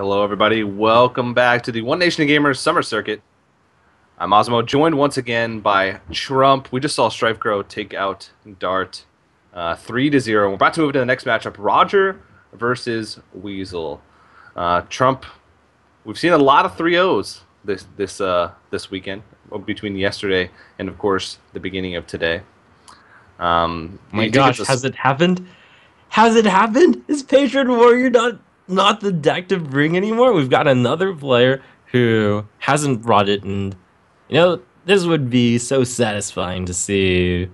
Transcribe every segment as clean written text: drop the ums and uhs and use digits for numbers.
Hello, everybody. Welcome back to the One Nation of Gamers Summer Circuit. I'm Osmo, joined once again by Trump. We just saw Strife Grow take out Dart 3-0. We're about to move to the next matchup, Roger versus Weasel. Trump, we've seen a lot of 3-0s this weekend, between yesterday and, of course, the beginning of today. My gosh, has it happened? Has it happened? Is Patron Warrior not the deck to bring anymore? We've got another player who hasn't brought it, and this would be so satisfying to see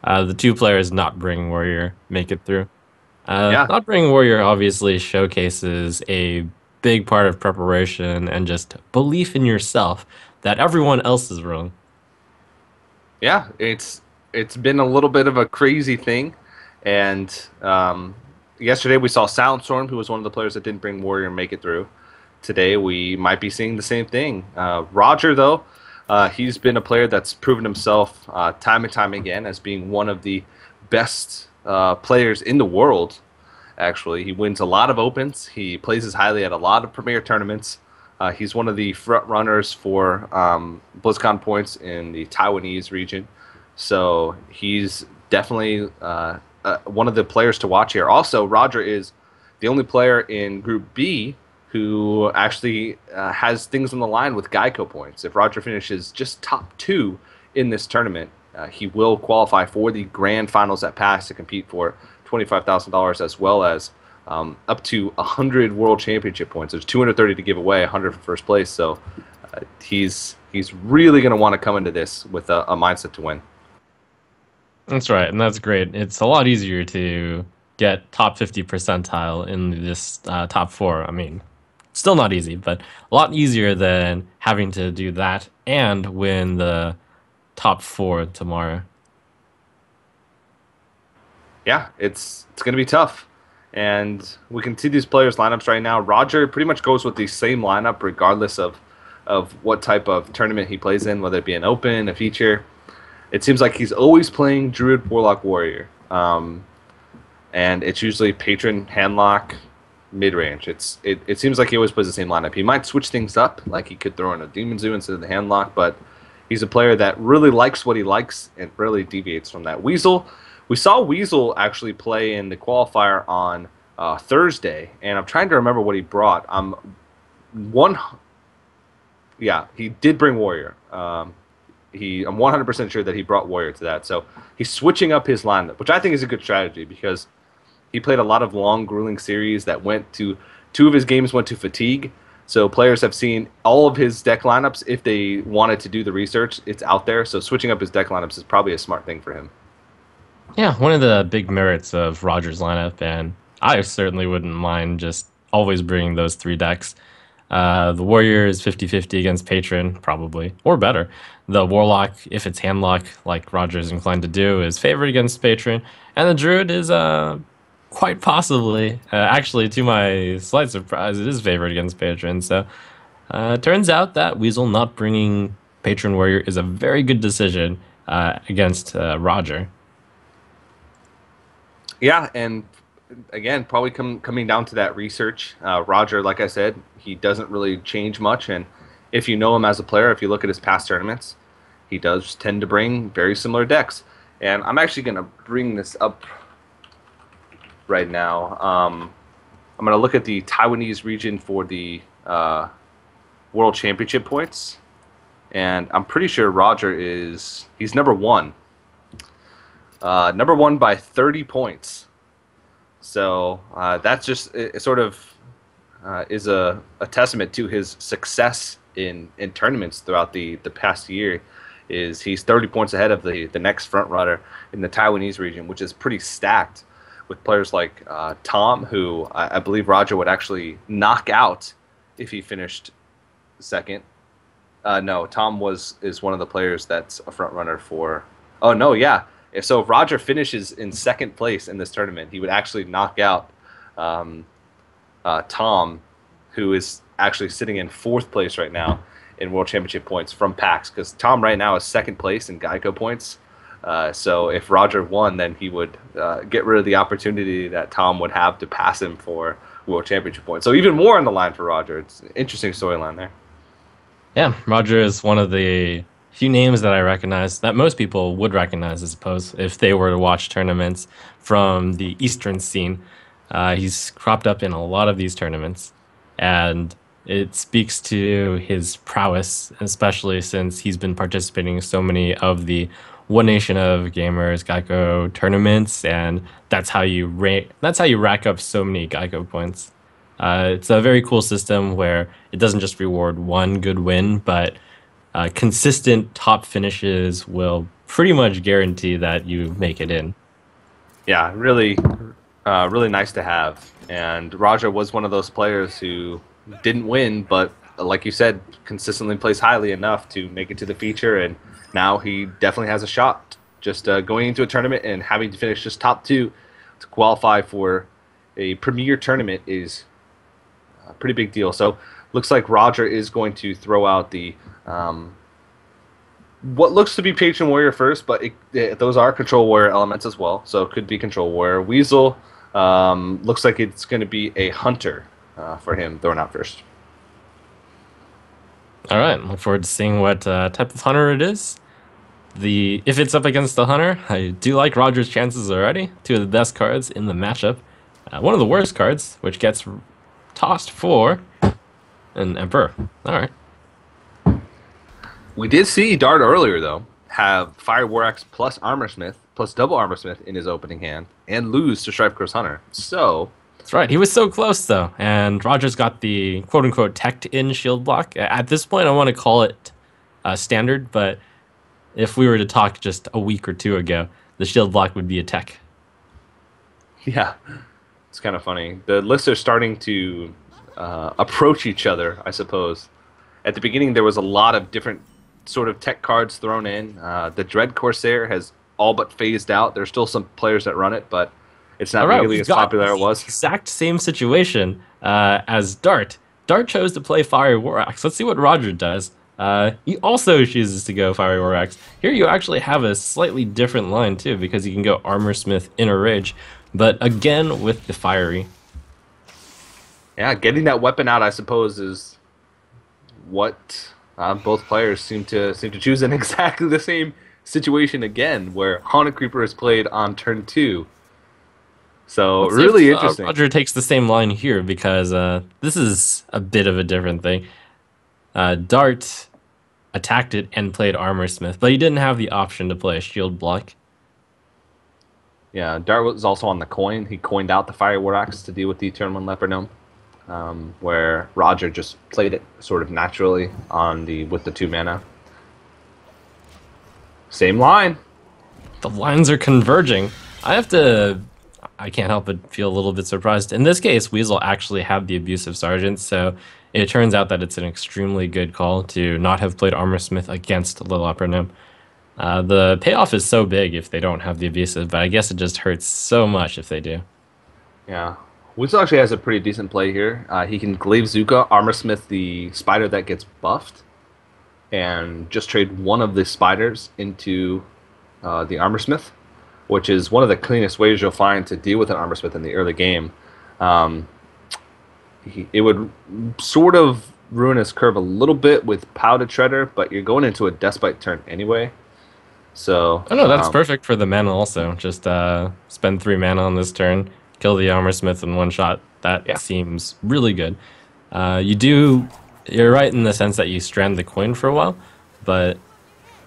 the two players not bring Warrior make it through. Yeah, Not bringing Warrior obviously showcases a big part of preparation and just belief in yourself that everyone else is wrong. yeah, it's been a little bit of a crazy thing, and yesterday we saw Soundstorm, who was one of the players that didn't bring Warrior, make it through. Today we might be seeing the same thing. Roger, though, he's been a player that's proven himself time and time again as being one of the best players in the world. Actually, he wins a lot of opens. He places highly at a lot of premier tournaments. He's one of the front runners for BlizzCon points in the Taiwanese region. So he's definitely one of the players to watch here. Also, Roger is the only player in Group B who actually has things on the line with GEICO points. If Roger finishes just top 2 in this tournament, he will qualify for the grand finals at PAX to compete for $25,000 as well as up to 100 World Championship points. There's 230 to give away, 100 for first place. So he's really going to want to come into this with a mindset to win. That's right, and that's great. It's a lot easier to get top 50 percentile in this top 4. I mean, still not easy, but a lot easier than having to do that and win the top 4 tomorrow. Yeah, it's going to be tough. And we can see these players' lineups right now. Roger pretty much goes with the same lineup regardless of what type of tournament he plays in, whether it be an open, a feature. It seems like he's always playing Druid, Warlock, Warrior. And it's usually Patron, Handlock, mid-range. It seems like he always plays the same lineup. He might switch things up, like he could throw in a Demon Zoo instead of the Handlock, but he's a player that really likes what he likes and really deviates from that. Weasel, we saw Weasel actually play in the qualifier on Thursday, and I'm trying to remember what he brought. Yeah, he did bring Warrior. I'm 100% sure that he brought Warrior to that. So he's switching up his lineup, which I think is a good strategy because he played a lot of long, grueling series that went to 2 of his games went to fatigue. So players have seen all of his deck lineups. If they wanted to do the research, it's out there. So switching up his deck lineups is probably a smart thing for him. Yeah, one of the big merits of Roger's lineup, and I certainly wouldn't mind just always bringing those 3 decks. The Warrior is 50-50 against Patron, probably, or better. The Warlock, if it's Handlock, like Roger's inclined to do, is favored against Patron. And the Druid is quite possibly, actually, to my slight surprise, it is favored against Patron. So it turns out that Weasel not bringing Patron Warrior is a very good decision against Roger. Yeah, and again, probably coming down to that research. Roger, like I said, he doesn't really change much, and if you know him as a player, if you look at his past tournaments, he does tend to bring very similar decks. And I'm actually going to bring this up right now. I'm going to look at the Taiwanese region for the World Championship points, and I'm pretty sure Roger he's number 1. Number 1 by 30 points. So that's just sort of is a testament to his success in tournaments throughout the past year. He's 30 points ahead of the next front runner in the Taiwanese region, which is pretty stacked with players like Tom, who I believe Roger would actually knock out if he finished second. No, Tom is one of the players that's a front runner for. Oh no, yeah. So if Roger finishes in second place in this tournament, he would actually knock out Tom, who is actually sitting in 4th place right now in World Championship points from PAX, because Tom right now is 2nd place in GEICO points. So if Roger won, then he would get rid of the opportunity that Tom would have to pass him for World Championship points. So even more on the line for Roger. It's an interesting storyline there. Yeah, Roger is one of the few names that I recognize that most people would recognize, I suppose, if they were to watch tournaments from the Eastern scene. He's cropped up in a lot of these tournaments, and it speaks to his prowess, especially since he's been participating in so many of the One Nation of Gamers GEICO tournaments, and that's how you rack up so many GEICO points. It's a very cool system where it doesn't just reward one good win, but consistent top finishes will pretty much guarantee that you make it in. Yeah, really nice to have. And Roger was one of those players who didn't win, but like you said, consistently plays highly enough to make it to the feature. And now he definitely has a shot. Just going into a tournament and having to finish just top two to qualify for a premier tournament is a pretty big deal. So looks like Roger is going to throw out the what looks to be Patron Warrior first, but those are Control Warrior elements as well. So it could be Control Warrior. Weasel looks like it's going to be a Hunter for him thrown out first. All right, look forward to seeing what type of hunter it is. If it's up against the hunter, I do like Roger's chances already. Two of the best cards in the matchup. One of the worst cards, which gets tossed for an Emperor. All right. We did see Dart earlier, though, have Fire War Axe plus Armorsmith plus double Armorsmith in his opening hand and lose to Stripe Cross Hunter. So That's right. He was so close, though. And Roger's got the quote-unquote teched-in shield block. At this point, I want to call it standard, but if we were to talk just a week or two ago, the shield block would be a tech. yeah, it's kind of funny. The lists are starting to approach each other, I suppose. At the beginning, there was a lot of different sort of tech cards thrown in. The Dread Corsair has all but phased out. There's still some players that run it, but it's not nearly as popular as it was. Exact same situation as Dart. Dart chose to play Fire War Axe. Let's see what Roger does. He also chooses to go Fire War Axe. Here you actually have a slightly different line too, because you can go Armorsmith, Inner Rage, but again with the Fiery. Yeah, getting that weapon out, I suppose, is what both players seem to choose in exactly the same situation again, where Haunted Creeper is played on turn 2. So Let's really see if, interesting. Roger takes the same line here because this is a bit of a different thing. Dart attacked it and played Armorsmith, but he didn't have the option to play a shield block. Yeah, Dart was also on the coin. He coined out the Fire War Axe to deal with the turn 1 Leopard Gnome, where Roger just played it sort of naturally with the 2 mana. Same line. The lines are converging. I can't help but feel a little bit surprised. In this case, Weasel actually had the Abusive Sergeant, so it turns out that it's an extremely good call to not have played Armorsmith against Little Upper Gnome. The payoff is so big if they don't have the Abusive, but I guess it just hurts so much if they do. Yeah. Weasel actually has a pretty decent play here. He can Glaive Zuka, Armorsmith the spider that gets buffed, and just trade one of the spiders into the Armorsmith, which is one of the cleanest ways you'll find to deal with an Armorsmith in the early game. It would sort of ruin his curve a little bit with Powdered Shredder, but you're going into a Despite turn anyway. So Oh no, that's perfect for the mana also. Just spend 3 mana on this turn, kill the Armorsmith in one shot. That seems really good. You're right in the sense that you strand the coin for a while, but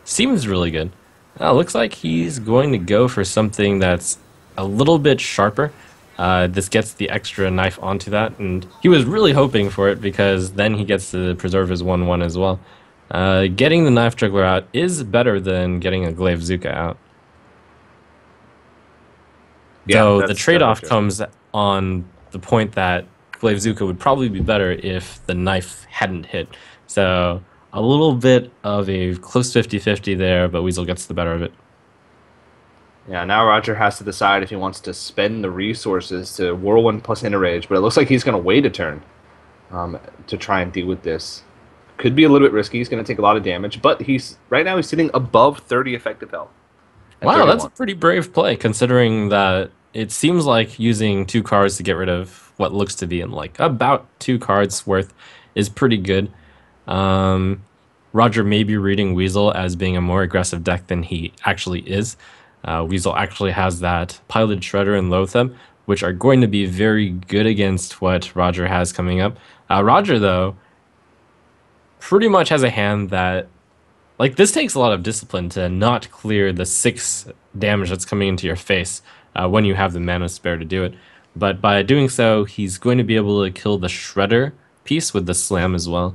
seems really good. Looks like he's going to go for something that's a little bit sharper. This gets the extra knife onto that, and he was really hoping for it because then he gets to preserve his 1/1 as well. Getting the Knife Juggler out is better than getting a Glaive Zuka out. Yeah, so the trade-off comes on the point that Glaive Zuka would probably be better if the knife hadn't hit. So a little bit of a close 50-50 there, but Weasel gets the better of it. Yeah, now Roger has to decide if he wants to spend the resources to Whirlwind plus Inner Rage, but it looks like he's going to wait a turn to try and deal with this. Could be a little bit risky. He's going to take a lot of damage, but right now he's sitting above 30 effective health. Wow, 31. That's a pretty brave play, considering that it seems like using 2 cards to get rid of what looks to be in like about 2 cards worth is pretty good. Um, Roger may be reading Weasel as being a more aggressive deck than he actually is. Weasel actually has that Piloted Shredder and Loatheb, which are going to be very good against what Roger has coming up. Roger, though, pretty much has a hand that, like, this takes a lot of discipline to not clear the 6 damage that's coming into your face when you have the mana spare to do it. But by doing so, he's going to be able to kill the Shredder piece with the Slam as well.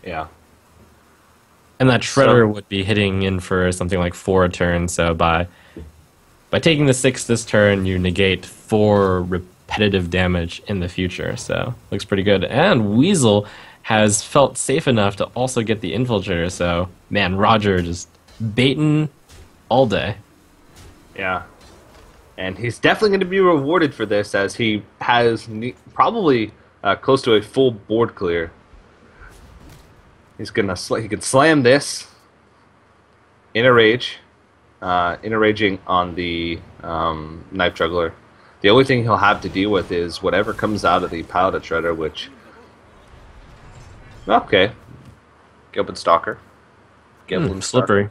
Yeah. And that Shredder would be hitting in for something like 4 a turn. So by taking the 6 this turn, you negate 4 repetitive damage in the future. So looks pretty good. And Weasel has felt safe enough to also get the Infiltrator. So man, Roger just baiting all day. Yeah. And he's definitely going to be rewarded for this, as he has probably close to a full board clear. He can slam this in a rage, raging on the knife juggler. The only thing he'll have to deal with is whatever comes out of the Piloted Shredder, which, okay, Gilbert Stalker, Slippery.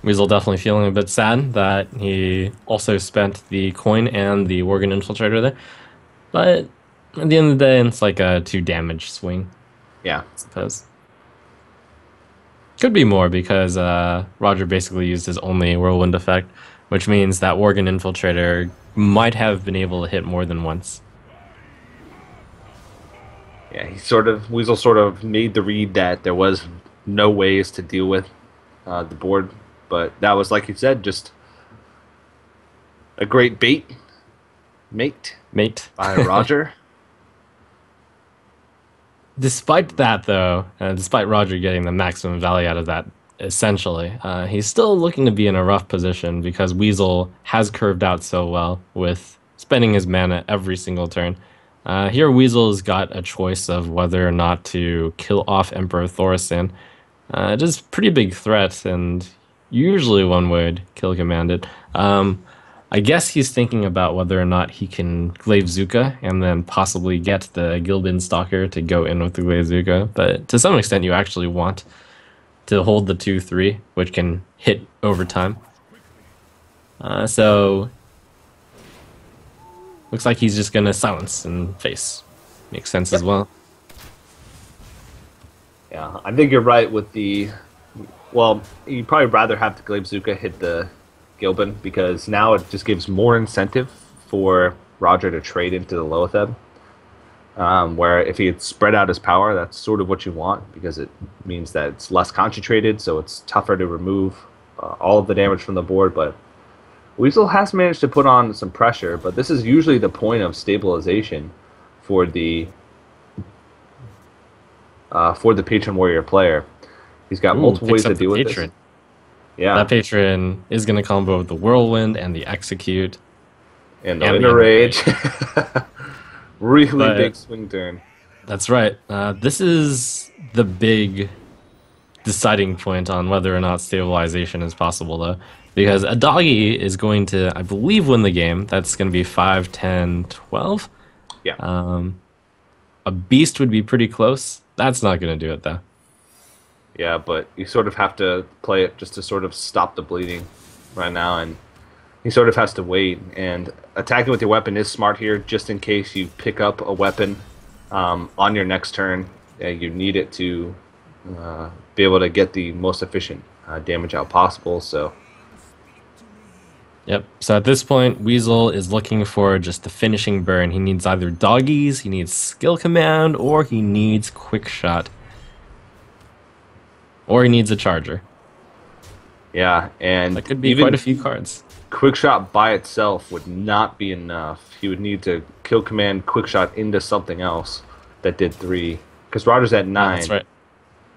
Weasel definitely feeling a bit sad that he also spent the coin and the Worgen Infiltrator there. But at the end of the day, it's like a 2 damage swing. Yeah. I suppose. Could be more because Roger basically used his only Whirlwind effect, which means that Worgen Infiltrator might have been able to hit more than once. Yeah, Weasel sort of made the read that there was no ways to deal with the board, but that was, like you said, just a great mate by Roger. Despite that, though, despite Roger getting the maximum value out of that, essentially, he's still looking to be in a rough position because Weasel has curved out so well with spending his mana every single turn. Here, Weasel's got a choice of whether or not to kill off Emperor Thorsan. It is a pretty big threat, and usually one would kill command it. I guess he's thinking about whether or not he can Glaive Zuka and then possibly get the Gilbin Stalker to go in with the Glaive Zuka. But to some extent, you actually want to hold the 2/3, which can hit over time. So looks like he's just gonna silence and face. Makes sense as well. Yeah, I think you're right with the. Well, you'd probably rather have the Glaive Zuka hit the Gilbin, because now it just gives more incentive for Roger to trade into the Loatheb. Where if he had spread out his power, that's sort of what you want, because it means that it's less concentrated, so it's tougher to remove all of the damage from the board. But Weasel has managed to put on some pressure, but this is usually the point of stabilization for the Patron Warrior player. He's got multiple ways to deal with this. Yeah, that Patron is going to combo with the Whirlwind and the Execute. And the Inner Rage. Really big swing turn. That's right. This is the big deciding point on whether or not stabilization is possible, though. Because a doggy is going to, I believe, win the game. That's going to be 5, 10, 12. Yeah. A beast would be pretty close. That's not going to do it, though. Yeah, but you sort of have to play it just to sort of stop the bleeding right now, and he sort of has to wait. And attacking with your weapon is smart here, just in case you pick up a weapon on your next turn. You need it to be able to get the most efficient damage out possible. So. Yep. So at this point, Weasel is looking for just the finishing burn. He needs either doggies, he needs skill command, or he needs quick shot. Or he needs a charger. Yeah, and that could be quite a few cards. Quickshot by itself would not be enough. He would need to kill command Quickshot into something else that did 3. Because Roger's at 9. That's right.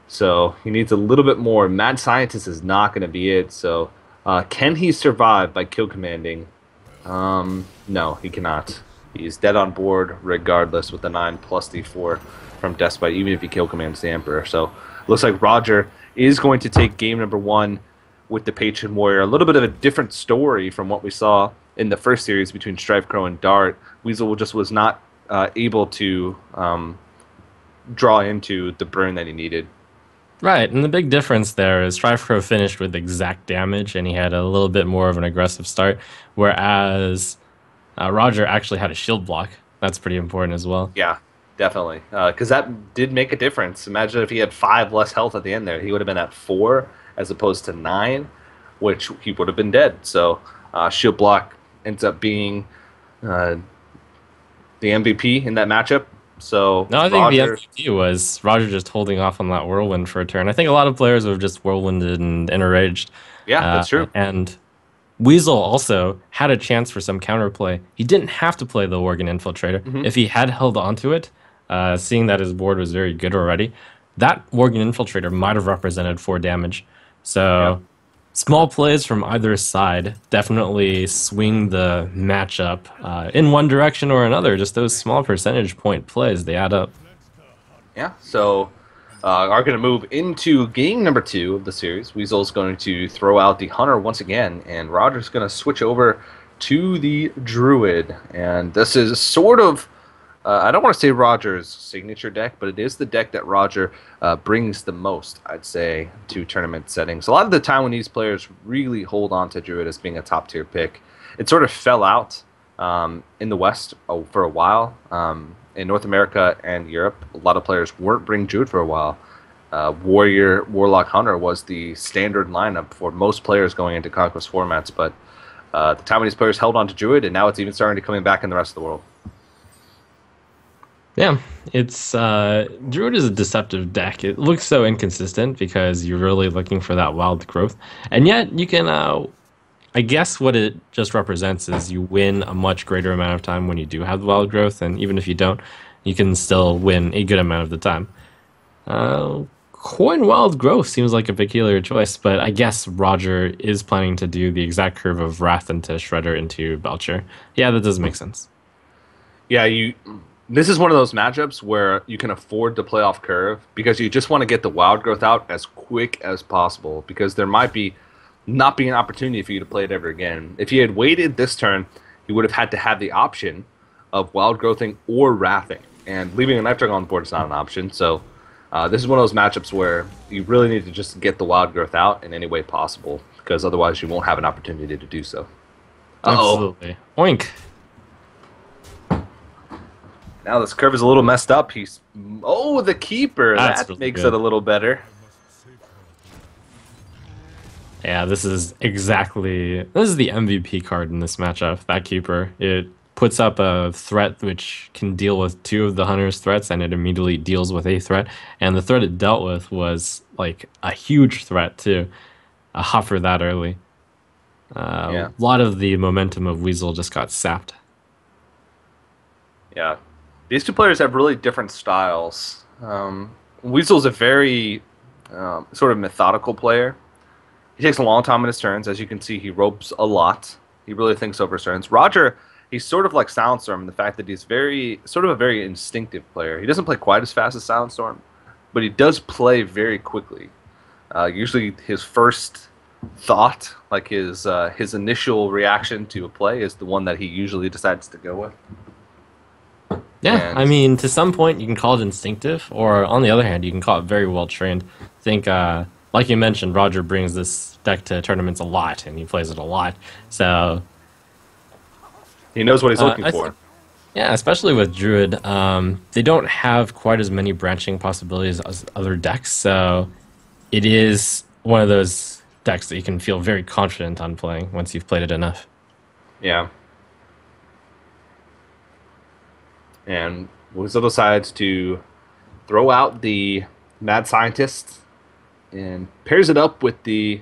So he needs a little bit more. Mad Scientist is not going to be it. So can he survive by kill commanding? No, he cannot. He's dead on board regardless with the 9 plus the 4 from Despite, even if he kill commands the Emperor. So Looks like Roger is going to take game number one with the Patron Warrior. A little bit of a different story from what we saw in the first series between Strife Crow and Dart. Weasel just was not able to draw into the burn that he needed. Right, and the big difference there is Strifecrow finished with exact damage, and he had a little bit more of an aggressive start, whereas Roger actually had a shield block. That's pretty important as well. Yeah, definitely. Because that did make a difference. Imagine if he had 5 less health at the end there. He would have been at 4 as opposed to 9, which he would have been dead. So shield block ends up being the MVP in that matchup. So No, I think the Roger, MVP was Roger just holding off on that whirlwind for a turn. I think a lot of players have just whirlwinded and enraged. yeah, that's true. And Weasel also had a chance for some counterplay. He didn't have to play the Worgen Infiltrator. Hmm. If he had held onto it, seeing that his board was very good already, that Worgen Infiltrator might have represented 4 damage. Yeah. So small plays from either side definitely swing the matchup in one direction or another. Just those small percentage point plays, they add up. Yeah, so are going to move into game number 2 of the series. Weasel's going to throw out the Hunter once again, and Roger's going to switch over to the Druid. And this is sort of, I don't want to say Roger's signature deck, but it is the deck that Roger brings the most, I'd say, to tournament settings. A lot of the time when these players really hold on to Druid as being a top-tier pick, it sort of fell out in the West for a while. In North America and Europe, a lot of players weren't bringing Druid for a while. Warrior, Warlock, Hunter was the standard lineup for most players going into Conquest formats, but the time when these players held on to Druid, and now it's even starting to coming back in the rest of the world. Yeah, it's Druid is a deceptive deck. It looks so inconsistent because you're really looking for that wild growth, and yet you can. I guess what it just represents is you win a much greater amount of time when you do have the wild growth, and even if you don't, you can still win a good amount of the time. Coin wild growth seems like a peculiar choice, but I guess Roger is planning to do the exact curve of Wrath into Shredder into Belcher. Yeah, that does make sense. Yeah, this is one of those matchups where you can afford to play off curve because you just want to get the wild growth out as quick as possible because there might not be an opportunity for you to play it ever again. If you had waited this turn, you would have had to have the option of wild growthing or wrathing, and leaving an Electric on the board is not an option. So this is one of those matchups where you really need to just get the wild growth out in any way possible because otherwise you won't have an opportunity to do so. Absolutely. Oink. Now this curve is a little messed up. The keeper. That's That really makes good. it a little better. Yeah, this is the MVP card in this matchup, that keeper. It puts up a threat which can deal with 2 of the Hunter's threats, and it immediately deals with a threat. And the threat it dealt with was like a huge threat too. A hopper that early. Yeah. A lot of the momentum of Weasel just got sapped. Yeah. These two players have really different styles. Weasel's a very sort of methodical player. He takes a long time in his turns. As you can see, he ropes a lot. He really thinks over his turns. Roger, he's sort of like Soundstorm in the fact that he's sort of a very instinctive player. He doesn't play quite as fast as Soundstorm, but he does play very quickly. Usually his first thought, like his initial reaction to a play is the one that he usually decides to go with. Yeah, And I mean, to some point you can call it instinctive, or on the other hand, you can call it very well trained. I think, like you mentioned, Roger brings this deck to tournaments a lot, and he plays it a lot. So, he knows what he's looking I for. yeah, especially with Druid, they don't have quite as many branching possibilities as other decks. So, it is one of those decks that you can feel very confident on playing once you've played it enough. Yeah. And Weasel decides to throw out the Mad Scientist and pairs it up with the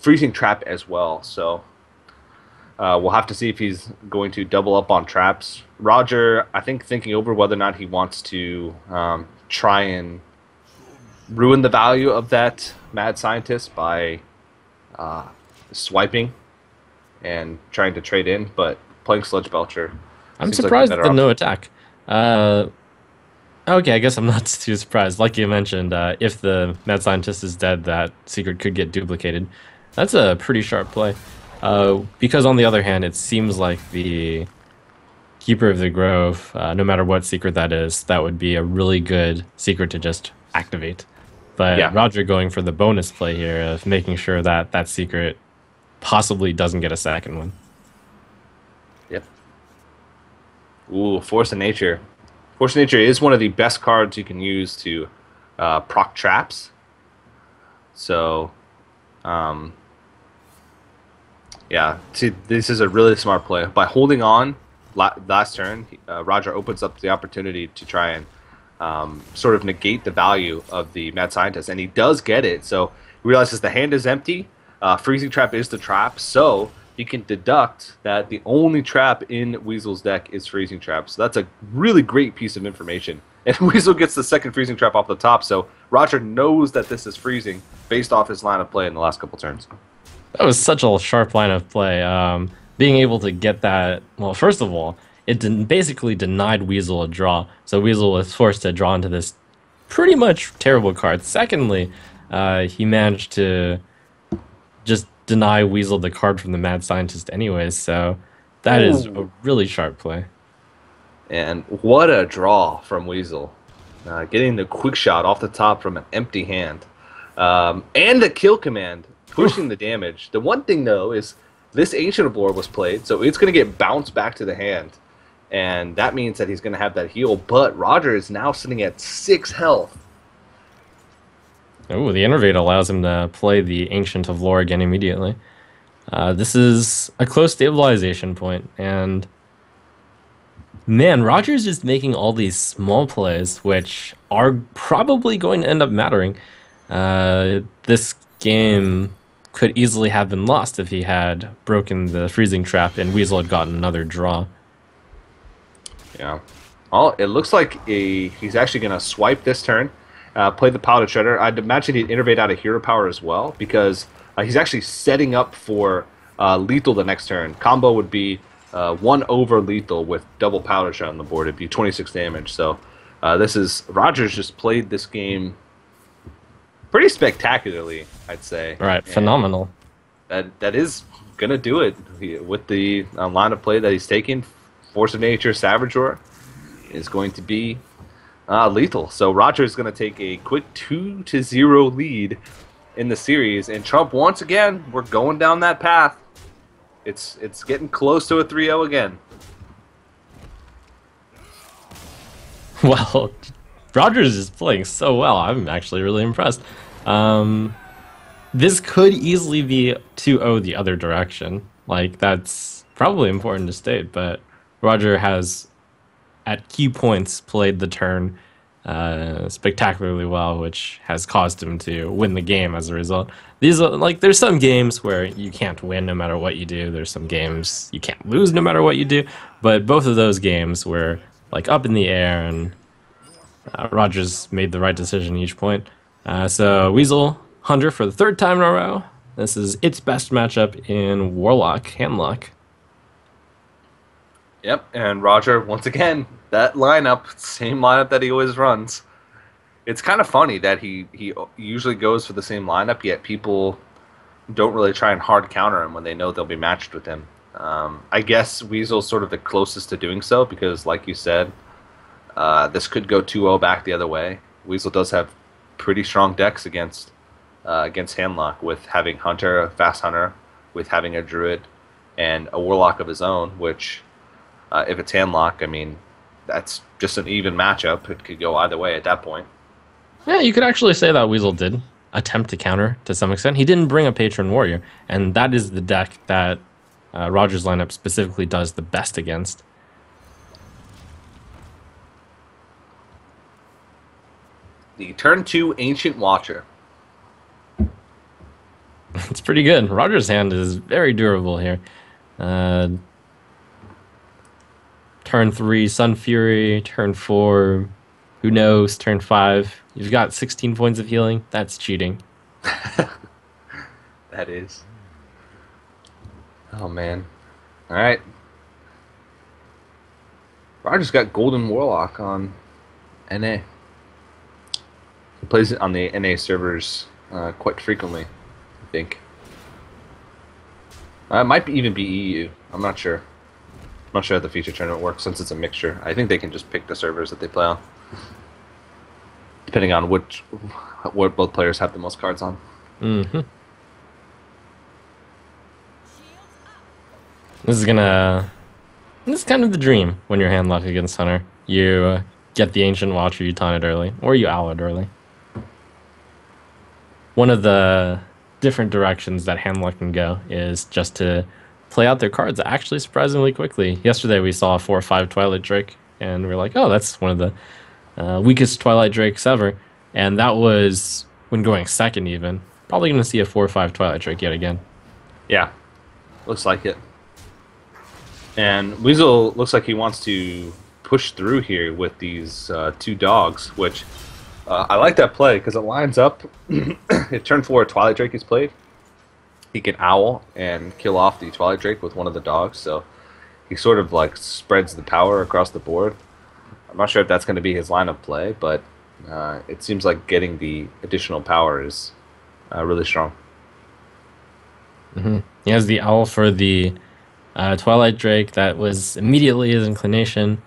Freezing Trap as well. So we'll have to see if he's going to double up on traps. Roger, I think, thinking over whether or not he wants to try and ruin the value of that Mad Scientist by swiping and trying to trade in, but playing Sludge Belcher I'm seems like the surprised better at the no option. attack. Okay, I guess I'm not too surprised. Like you mentioned, if the mad scientist is dead, that secret could get duplicated. That's a pretty sharp play. Because on the other hand, it seems like the Keeper of the Grove, no matter what secret that is, that would be a really good secret to just activate. But Yeah. Roger going for the bonus play here of making sure that that secret possibly doesn't get a second one. Yep. Ooh, Force of Nature. Force of Nature is one of the best cards you can use to proc traps. So, um, yeah, this is a really smart play. By holding on last turn, Roger opens up the opportunity to try and sort of negate the value of the Mad Scientist, and he does get it. So he realizes the hand is empty. Freezing Trap is the trap, so he can deduct that the only trap in Weasel's deck is Freezing Trap. So that's a really great piece of information. And Weasel gets the second Freezing Trap off the top, so Roger knows that this is freezing based off his line of play in the last couple turns. That was such a sharp line of play. Being able to get that, well, first of all, it basically denied Weasel a draw. So Weasel was forced to draw into this pretty much terrible card. Secondly, he managed to just deny Weasel the card from the Mad Scientist anyways. So that is a Ooh. really sharp play. And what a draw from Weasel. Getting the quick shot off the top from an empty hand. And the kill command, pushing Oof. the damage. The one thing, though, is this Ancient of Lore was played, so it's going to get bounced back to the hand. And that means that he's going to have that heal. But Roger is now sitting at 6 health. Oh, the Innervate allows him to play the Ancient of Lore again immediately. This is a close stabilization point, and man, Rogers is making all these small plays, which are probably going to end up mattering. This game could easily have been lost if he had broken the freezing trap and Weasel had gotten another draw. Yeah. Oh, it looks like he's actually going to swipe this turn, play the Powder Shredder. I'd imagine he'd innervate out of Hero Power as well, because he's actually setting up for lethal the next turn. Combo would be 1 over lethal with double Powder Shred on the board. It'd be 26 damage. So this is Rogers just played this game pretty spectacularly, I'd say. All right, And phenomenal. that is gonna do it with the line of play that he's taken. Force of Nature, Savage Roar is going to be lethal. So Roger is going to take a quick 2-0 lead in the series, and Trump once again, we're going down that path. It's getting close to a 3-0 again. Well, Rogers is playing so well. I'm actually really impressed. Um, this could easily be 2-0 the other direction. Like, that's probably important to state, but Roger has, at key points, played the turn spectacularly well, which has caused him to win the game as a result. These are like, there's some games where you can't win no matter what you do. There's some games you can't lose no matter what you do. But both of those games were like up in the air, and Rogers made the right decision each point. So Weasel Hunter for the third time in a row. This is its best matchup in Warlock Handlock. Yep, and Roger once again, that lineup, same lineup that he always runs. It's kind of funny that he usually goes for the same lineup, yet people don't really try and hard counter him when they know they'll be matched with him. I guess Weasel's sort of the closest to doing so because, like you said, this could go 2-0 back the other way. Weasel does have pretty strong decks against Handlock, with having Hunter, a fast Hunter, with having a Druid, and a Warlock of his own, which, if it's Handlock, I mean, that's just an even matchup. It could go either way at that point. Yeah, you could actually say that Weasel did attempt to counter to some extent. He didn't bring a Patron Warrior, and that is the deck that Rogers' lineup specifically does the best against. The turn 2 Ancient Watcher. It's pretty good. Rogers' hand is very durable here. Uh, turn 3, Sun Fury. Turn 4, who knows? Turn 5, you've got 16 points of healing. That's cheating. That is. Oh, man. All right. Roger's got Golden Warlock on NA. He plays it on the NA servers quite frequently, I think. It might even be EU. I'm not sure. I'm not sure how the feature tournament works since it's a mixture. I think they can just pick the servers that they play on, depending on what both players have the most cards on. Hmm. This is gonna. This is kind of the dream when you're handlocked against Hunter. You get the Ancient Watcher, you taunt it early, or you owl it early. One of the different directions that handlock can go is just to play out their cards actually surprisingly quickly. Yesterday we saw a 4/5 Twilight Drake, and we're like, oh, that's one of the weakest Twilight Drakes ever. And that was when going second even. Probably going to see a 4/5 Twilight Drake yet again. Yeah, looks like it. And Weasel looks like he wants to push through here with these two dogs, which I like that play because it lines up. If turn 4 Twilight Drake is played, he can owl and kill off the Twilight Drake with one of the dogs, so he sort of like spreads the power across the board. I'm not sure if that's going to be his line of play, but it seems like getting the additional power is really strong. He has the owl for the Twilight Drake. That was immediately his inclination.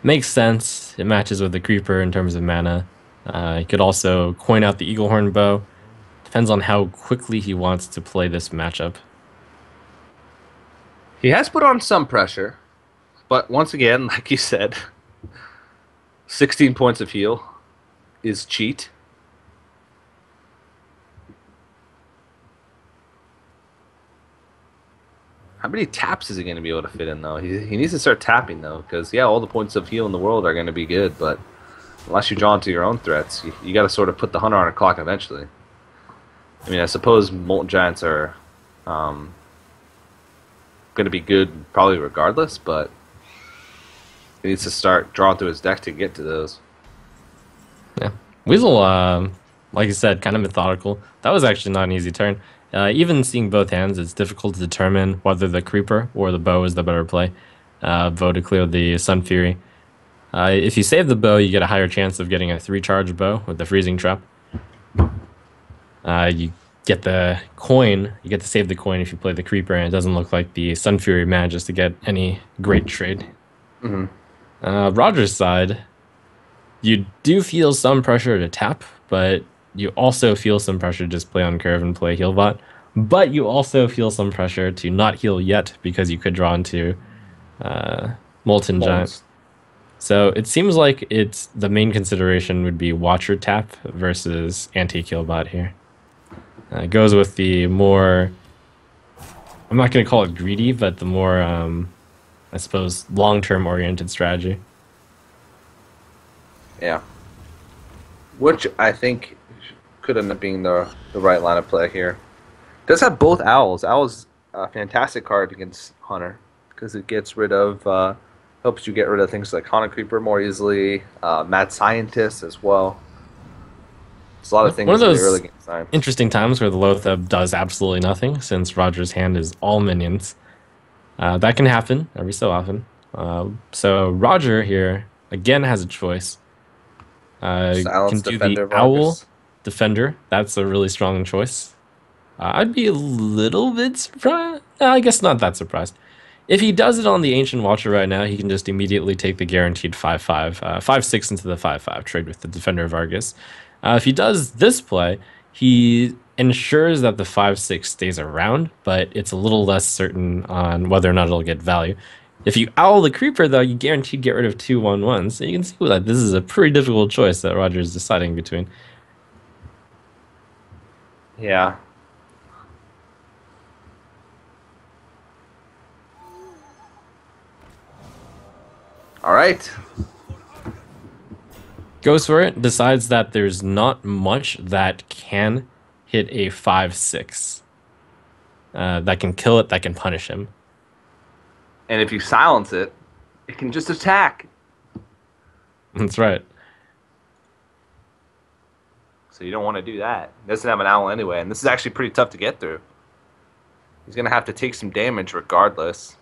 Makes sense. It matches with the Creeper in terms of mana. He could also coin out the Eaglehorn Bow. Depends on how quickly he wants to play this matchup. He has put on some pressure, but once again, like you said, 16 points of heal is cheat. How many taps is he going to be able to fit in, though? He needs to start tapping, though, because, yeah, all the points of heal in the world are going to be good, but unless you draw into your own threats, you got to sort of put the hunter on a clock eventually. I mean, I suppose Molten Giants are going to be good probably regardless, but he needs to start drawing through his deck to get to those. Yeah. Weasel, like you said, kind of methodical. That was actually not an easy turn. Even seeing both hands, it's difficult to determine whether the Creeper or the Bow is the better play. Bow to clear the Sun Fury. If you save the Bow, you get a higher chance of getting a 3-charge Bow with the Freezing Trap. You get the coin. You get to save the coin if you play the Creeper, and it doesn't look like the Sun Fury manages to get any great trade. Roger's side, you do feel some pressure to tap, but you also feel some pressure to just play on curve and play Healbot. But you also feel some pressure to not heal yet because you could draw into Molten Giant. So it seems like it's the main consideration would be Watcher tap versus anti-Killbot here. It goes with the more, I'm not going to call it greedy, but the more, I suppose, long-term oriented strategy. Yeah. Which I think could end up being the right line of play here. Does have both owls. Owl's a fantastic card against Hunter because it gets rid of, helps you get rid of things like Hunter Creeper more easily, Mad Scientist as well. It's a lot of things One of in the those early game time. interesting times where the Lotheb does absolutely nothing since Roger's hand is all minions. That can happen every so often. So Roger here again has a choice. Silence Can do Defender the Owl Vargas. Defender. That's a really strong choice. I'd be a little bit surprised. I guess not that surprised. If he does it on the Ancient Watcher right now, he can just immediately take the guaranteed 5/5, 5/6 into the 5/5 trade with the Defender of Argus. If he does this play, he ensures that the 5/6 stays around, but it's a little less certain on whether or not it'll get value. If you owl the Creeper, though, you guaranteed get rid of 2/1/1s. So you can see that this is a pretty difficult choice that Roger is deciding between. Yeah. All right. Goes for it, decides that there's not much that can hit a 5/6. That can kill it, that can punish him. And if you silence it, it can just attack. That's right. So you don't want to do that. It doesn't have an owl anyway, and this is actually pretty tough to get through. He's going to have to take some damage regardless.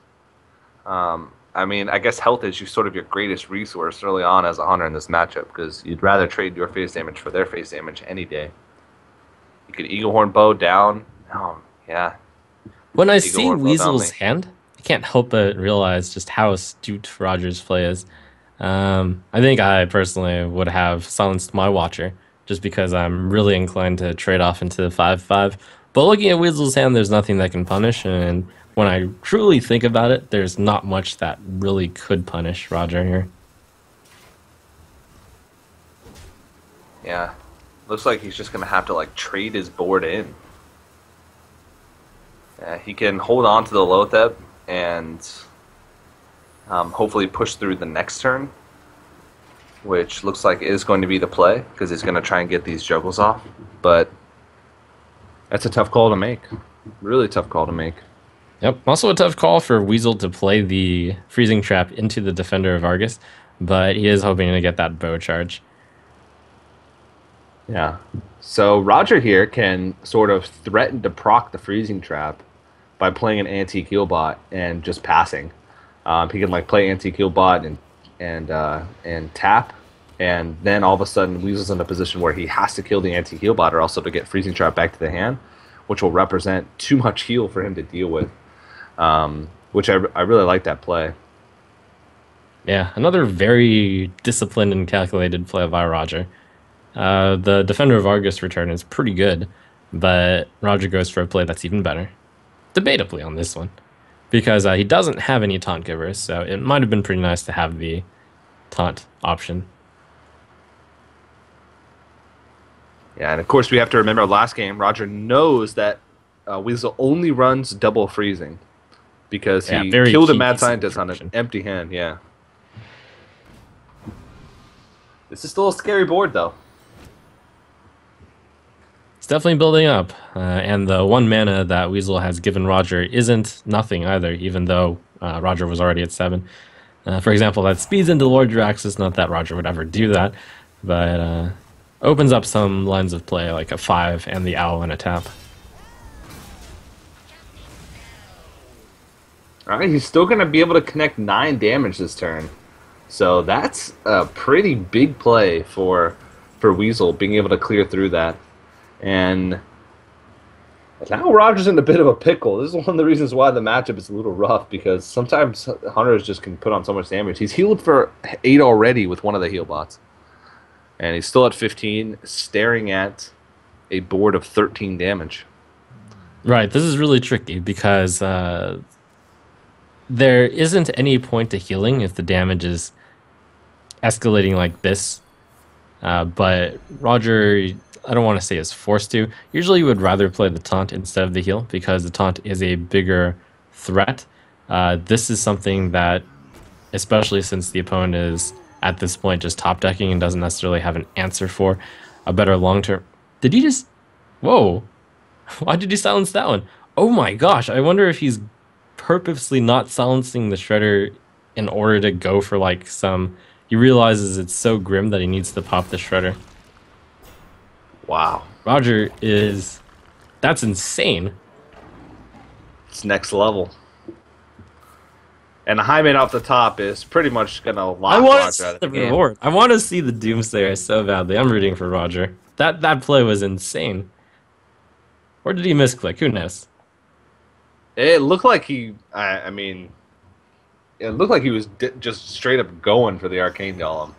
I mean, I guess health is sort of your greatest resource early on as a hunter in this matchup because you'd rather trade your face damage for their face damage any day. You could Eagle Horn Bow down. Oh, yeah. When I Eagle see Horn Bow down Weasel's me. hand, I can't help but realize just how astute Roger's play is. I think I personally would have silenced my Watcher just because I'm really inclined to trade off into the 5/5. But looking at Weasel's hand, there's nothing that can punish, and when I truly think about it, there's not much that really could punish Roger here. Yeah. Looks like he's just going to have to, like, trade his board in. He can hold on to the Lotheb and hopefully push through the next turn, which looks like is going to be the play because he's going to try and get these juggles off. But that's a tough call to make. Really tough call to make. Yep. Also a tough call for Weasel to play the freezing trap into the Defender of Argus, but he is hoping to get that bow charge. Yeah. So Roger here can sort of threaten to proc the freezing trap by playing an anti-heal bot and just passing. He can like play anti-heal bot and tap, and then all of a sudden Weasel's in a position where he has to kill the anti-heal bot or also to get freezing trap back to the hand, which will represent too much heal for him to deal with. Which I really like that play. Yeah, another very disciplined and calculated play by Roger. The Defender of Argus return is pretty good, but Roger goes for a play that's even better. Debatably on this one, because he doesn't have any taunt givers, so it might have been pretty nice to have the taunt option. Yeah, and of course we have to remember last game, Roger knows that Weasel only runs double freezing because Yeah, he very killed a key mad piece of scientist on an information. empty hand, yeah. This is still a scary board, though. It's definitely building up, and the 1 mana that Weasel has given Roger isn't nothing either, even though Roger was already at 7. For example, that speeds into Lord Draxus, not that Roger would ever do that, but opens up some lines of play, like a 5 and the Owl and a tap. Alright, he's still going to be able to connect 9 damage this turn. So that's a pretty big play for Weasel, being able to clear through that. And now Roger's in a bit of a pickle. This is one of the reasons why the matchup is a little rough, because sometimes hunters just can put on so much damage. He's healed for 8 already with one of the heal bots. And he's still at 15, staring at a board of 13 damage. Right, this is really tricky because there isn't any point to healing if the damage is escalating like this. But Roger, I don't want to say is forced to. Usually you would rather play the taunt instead of the heal because the taunt is a bigger threat. This is something that, especially since the opponent is at this point just top decking and doesn't necessarily have an answer for a better long term. Did he just... Whoa. Why did he silence that one? Oh my gosh, I wonder if he's purposely not silencing the Shredder in order to go for like some... He realizes it's so grim that he needs to pop the Shredder. Wow. Roger is... That's insane. It's next level. And the high man off the top is pretty much going to lock I want to Roger see out of the the game. reward. I want to see the Doomsayer so badly. I'm rooting for Roger. That play was insane. Or did he misclick? Who knows? It looked like he, I mean, it looked like he was just straight up going for the Arcane Golem.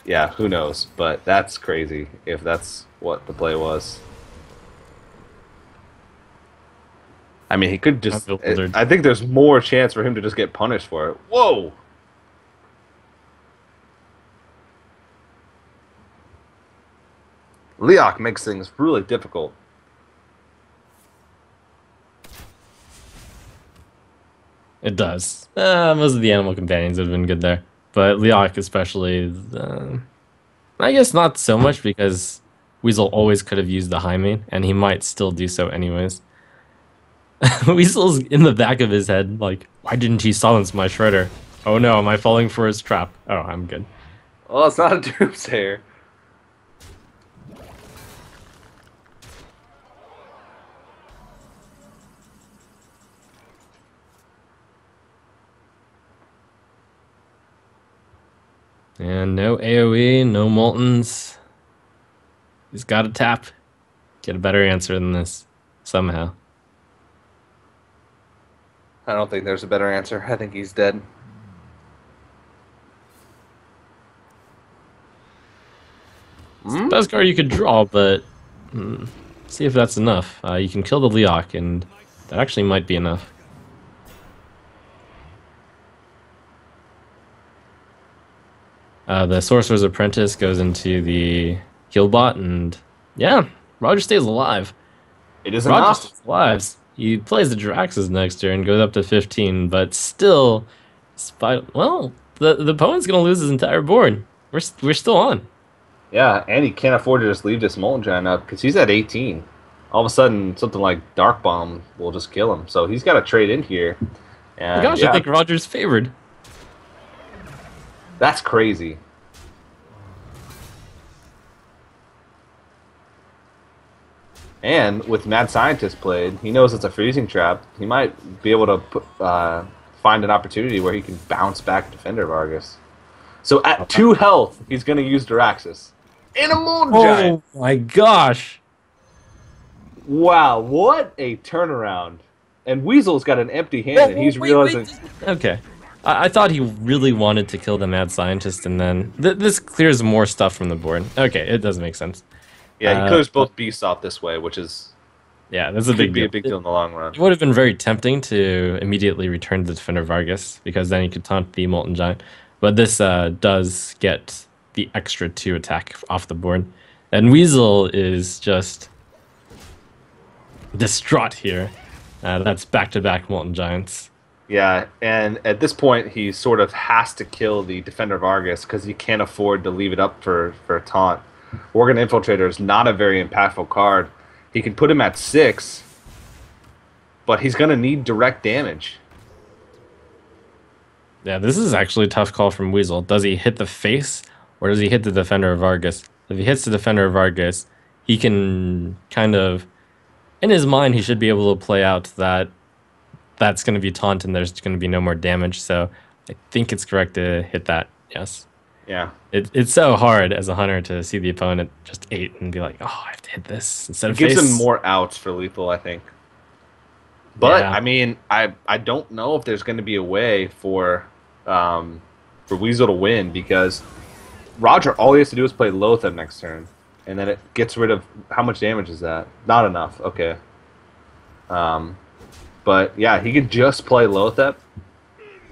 Yeah, who knows? But that's crazy if that's what the play was. I mean, he could just... I think there's more chance for him to just get punished for it. Whoa! Leok makes things really difficult. It does. Most of the animal companions would have been good there. But Leok especially, I guess not so much because Weasel always could have used the high main, and he might still do so anyways. Weasel's in the back of his head, like, why didn't he silence my Shredder? Oh no, am I falling for his trap? Oh, I'm good. Well, it's not a Doomsayer. And no AoE, no Moltons. He's got to tap. Get a better answer than this somehow. I don't think there's a better answer. I think he's dead. It's the best card you could draw, but see if that's enough. You can kill the Leok, and that actually might be enough. The Sorcerer's Apprentice goes into the heal bot, and yeah, Roger stays alive. It is Roger enough. stays alive. He plays the Draxus next turn, goes up to 15, but still, well, the opponent's gonna lose his entire board. We're still on. Yeah, and he can't afford to just leave this Molten Giant up because he's at 18. All of a sudden, something like Dark Bomb will just kill him. So he's got to trade in here. And Gosh, yeah, I think Roger's favored. that's crazy. And with Mad Scientist played, he knows it's a freezing trap. He might be able to find an opportunity where he can bounce back Defender Vargas. So at 2 health, he's going to use Diraxis. And a Molten Giant! Oh my gosh. Wow, what a turnaround. And Weasel's got an empty hand, and he's realizing... Okay. I thought he really wanted to kill the Mad Scientist, and then... this clears more stuff from the board. Okay, it does make sense. Yeah, he clears both beasts off this way, which is... Yeah, that's a big deal. Be a big deal in the long run. It would have been very tempting to immediately return the Defender Vargas, because then he could taunt the Molten Giant. But this does get the extra 2 attack off the board. And Weasel is just distraught here. That's back-to-back Molten Giants. Yeah, and at this point, he sort of has to kill the Defender Vargas because he can't afford to leave it up for a taunt. Organ Infiltrator is not a very impactful card. He can put him at 6, but he's going to need direct damage. Yeah, this is actually a tough call from Weasel. Does he hit the face, or does he hit the Defender Vargas? If he hits the Defender Vargas, he can kind of... In his mind, he should be able to play out that that's going to be taunt and there's going to be no more damage. So I think it's correct to hit that, yes. Yeah. It's so hard as a hunter to see the opponent just 8 and be like, oh, I have to hit this instead of It gives face. him more outs for lethal, I think. But, Yeah. I mean, I don't know if there's going to be a way for Weasel to win because Roger, all he has to do is play Loatheb next turn. And then it gets rid of... How much damage is that? Not enough. Okay. But, yeah, he could just play Loatheb.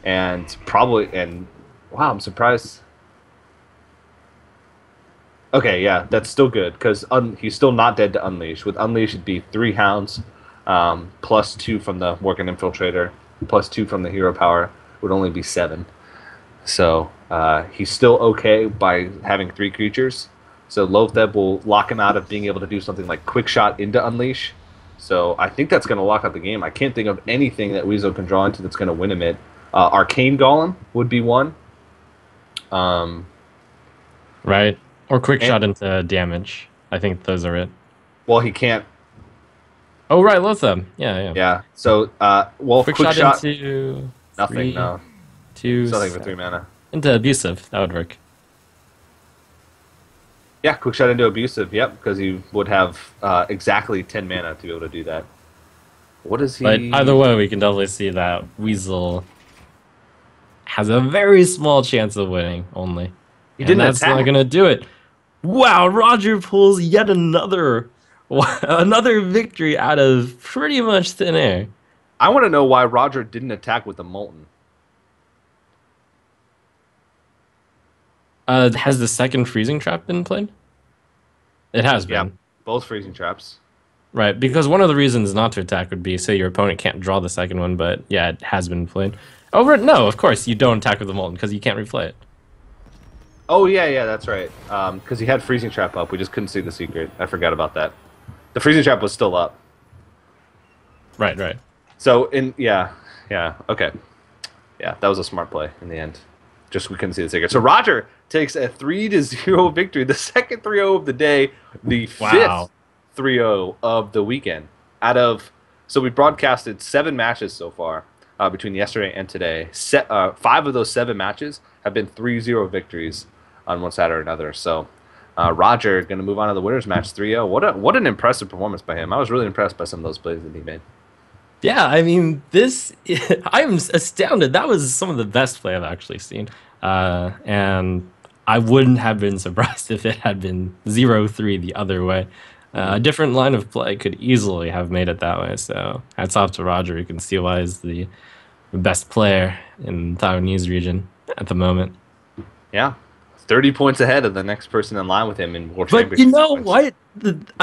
And probably... And, wow, I'm surprised... Okay, yeah, that's still good, because he's still not dead to Unleash. With Unleash, it'd be 3 Hounds, plus 2 from the Working Infiltrator, plus 2 from the Hero Power, would only be 7. So, he's still okay by having 3 creatures. So Loatheb will lock him out of being able to do something like Quick Shot into Unleash. So I think that's going to lock out the game. I can't think of anything that Weasel can draw into that's going to win him it. Arcane Golem would be one. Right. Or Quick Shot into damage. I think those are it. Well, he can't. Oh, right, Loatheb. Yeah. Yeah. So, well, Quick Shot into... nothing, 3, no. 2... Something for 3 mana. Into Abusive. That would work. Yeah, Quick Shot into Abusive, yep, because he would have exactly 10 mana to be able to do that. What is he... But either way, we can definitely see that Weasel has a very small chance of winning, only. He didn't that's attack. not going to do it. Wow, Roger pulls yet another victory out of pretty much thin air. I want to know why Roger didn't attack with the Molten. Has the second Freezing Trap been played? It has been. Yeah, both Freezing Traps. Right, because one of the reasons not to attack would be, say, your opponent can't draw the second one, but yeah, it has been played. Oh, no, of course, you don't attack with the Molten, because you can't replay it. Oh, yeah, that's right. Because he had Freezing Trap up. We just couldn't see the secret. I forgot about that. The Freezing Trap was still up. Right. So, yeah, okay. Yeah, that was a smart play in the end. Just we couldn't see the secret. So Roger takes a 3-0 victory, the second 3-0 of the day, the fifth 3-0 of the weekend. So we broadcasted 7 matches so far between yesterday and today. 5 of those 7 matches have been 3-0 victories. on one side or another. So Roger going to move on to the winners match 3-0. What an impressive performance by him. I was really impressed by some of those plays that he made. Yeah, I mean, this, I'm astounded. That was some of the best play I've actually seen. And I wouldn't have been surprised if it had been 0-3 the other way. A different line of play could easily have made it that way. So hats off to Roger. You can see why he's the best player in the Taiwanese region at the moment. Yeah. 30 points ahead of the next person in line with him in World But you Championship know points. what?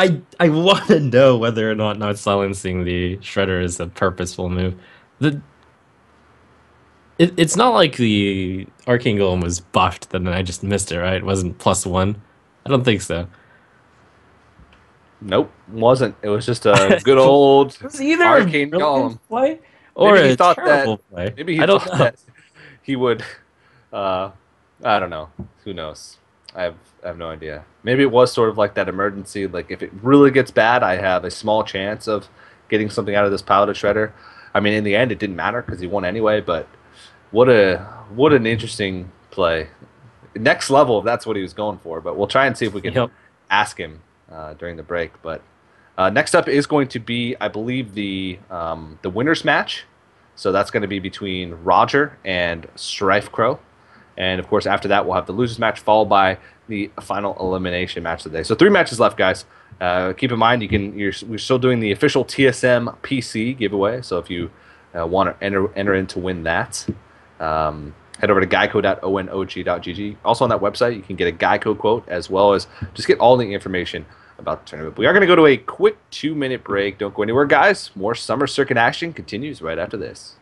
I want to know whether or not silencing the Shredder is a purposeful move. The it's not like the Arcane Golem was buffed, then I just missed it, right? It wasn't +1. I don't think so. Nope, wasn't. It was just a good It old was either a arcane brilliant golem. play or Maybe he a thought that. terrible play. Maybe he I don't thought know. that he would. Uh, I don't know. Who knows? I have no idea. Maybe it was sort of like that emergency. Like if it really gets bad, I have a small chance of getting something out of this piloted shredder. I mean, in the end, it didn't matter because he won anyway. But what an interesting play. Next level, if that's what he was going for. But we'll try and see if we can Yep. ask him during the break. But next up is going to be, I believe, the winners match. So that's going to be between Roger and Strife Crow. And of course, after that, we'll have the losers match followed by the final elimination match of the day. So 3 matches left, guys. Keep in mind, we're still doing the official TSM PC giveaway. So if you want to enter in to win that, head over to geico.onog.gg. Also on that website, you can get a Geico quote as well as just get all the information about the tournament. We are going to go to a quick 2-minute break. Don't go anywhere, guys. More Summer Circuit action continues right after this.